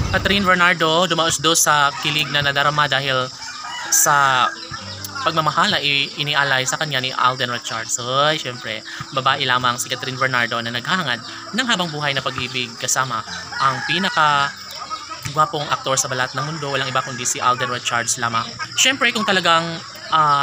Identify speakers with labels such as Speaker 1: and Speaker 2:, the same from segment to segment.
Speaker 1: Catherine Bernardo dumausdos sa kilig na nadarama dahil sa pagmamahal na inialay sa kanya ni Alden Richards. So, syempre, babae lamang si Catherine Bernardo na naghahangad ng habang buhay na pag-ibig kasama ang pinaka gwapong aktor sa balat ng mundo, walang iba kundi si Alden Richards lamang. Syempre, kung talagang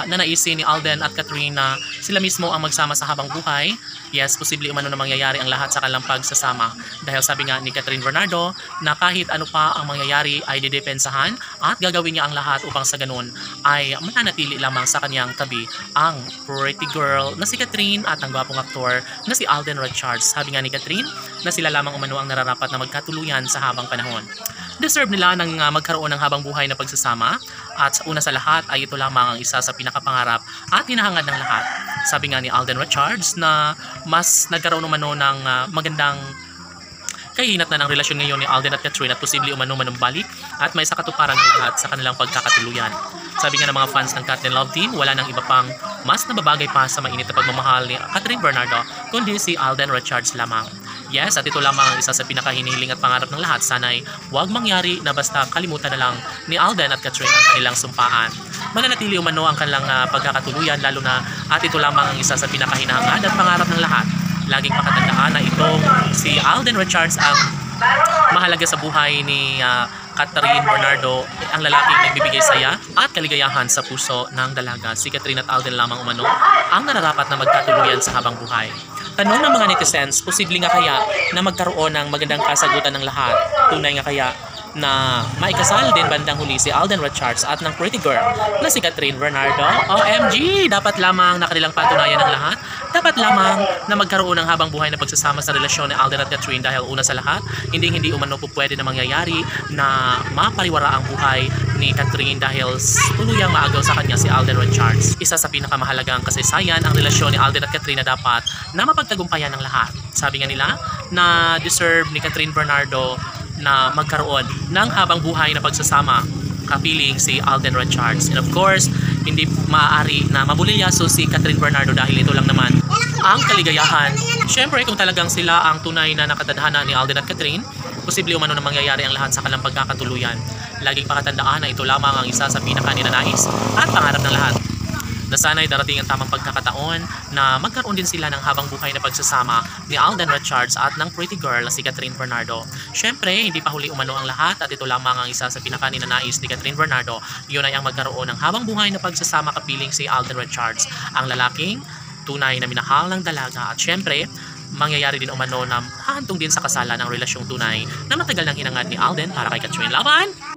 Speaker 1: nanaisin ni Alden at Catherine na sila mismo ang magsama sa habang buhay, yes, posible umano na mangyayari ang lahat sa kanilang pagsasama. Dahil sabi nga ni Catherine Bernardo na kahit ano pa ang mangyayari ay didepensahan at gagawin niya ang lahat upang sa ganun ay mananatili lamang sa kanyang tabi ang pretty girl na si Catherine at ang gwapong aktor na si Alden Richards. Sabi nga ni Catherine na sila lamang umano ang nararapat na magkatuluyan sa habang panahon. Deserve nila ng magkaroon ng habang buhay na pagsasama at una sa lahat ay ito lamang ang isa sa pinakapangarap at hinahangad ng lahat. Sabi nga ni Alden Richards na mas nagkaroon umano ng magandang kahinat na ng relasyon ngayon ni Alden at Catherine at posible umano manumbalik at may sa katuparan ng lahat sa kanilang pagkakatuluyan. Sabi nga ng mga fans ng Cat and Love Team, wala nang iba pang mas nababagay pa sa mainit na pagmamahal ni Catherine Bernardo kundi si Alden Richards lamang. Yes, at ito lamang ang isa sa pinakahinihiling at pangarap ng lahat. Sana'y huwag mangyari na basta kalimutan na lang ni Alden at Catherine ang kanilang sumpaan. Mananatili umano ang kanilang pagkakatuluyan lalo na at ito lamang ang isa sa pinakahinahangad at pangarap ng lahat. Laging pakatandaan na itong si Alden Richards ang mahalaga sa buhay ni Catherine Bernardo, ang lalaking nagbibigay saya at kaligayahan sa puso ng dalaga. Si Catherine at Alden lamang umano ang nararapat na magkatuluyan sa habang buhay. Tanong ng mga netizens, posible nga kaya na magkaroon ng magandang kasagutan ng lahat? Tunay nga kaya na maikasal din bandang huli si Alden Richards at ng pretty girl na si Catherine Bernardo? OMG! Dapat lamang na kanilang patunayan ng lahat. Dapat lamang na magkaroon ng habang buhay na pagsasama sa relasyon ni Alden at Catherine dahil una sa lahat, hindi umano po pwede na mangyayari na mapariwara ang buhay ni Catherine dahil tuluyang maagaw sa kanya si Alden Richards. Isa sa pinakamahalagang kasaysayan ang relasyon ni Alden at Catherine na dapat na mapagtagumpayan ng lahat. Sabi nga nila na deserve ni Catherine Bernardo na magkaroon ng habang buhay na pagsasama kapiling si Alden Richards. And of course, hindi maaari na mabulilyaso si Catherine Bernardo dahil ito lang naman ang kaligayahan. Siyempre, kung talagang sila ang tunay na nakatadhana ni Alden at Catherine, posible umano na mangyayari ang lahat sa kanilang pagkakatuluyan. Laging pakatandaan na ito lamang ang isa sa pinakaninanais at pangarap ng lahat. Na sana'y darating ang tamang pagkakataon na magkaroon din sila ng habang buhay na pagsasama ni Alden Richards at ng pretty girl na si Catherine Bernardo. Siyempre, hindi pa huli umano ang lahat at ito lamang ang isa sa pinakaninanais ni Catherine Bernardo. Yun ay ang magkaroon ng habang buhay na pagsasama kapiling si Alden Richards, ang lalaking tunay na minahal ng dalaga. At siyempre, mangyayari din umano na hahantong din sa kasalan ang relasyong tunay na matagal nang hinangad ni Alden para kay Catherine. Laban!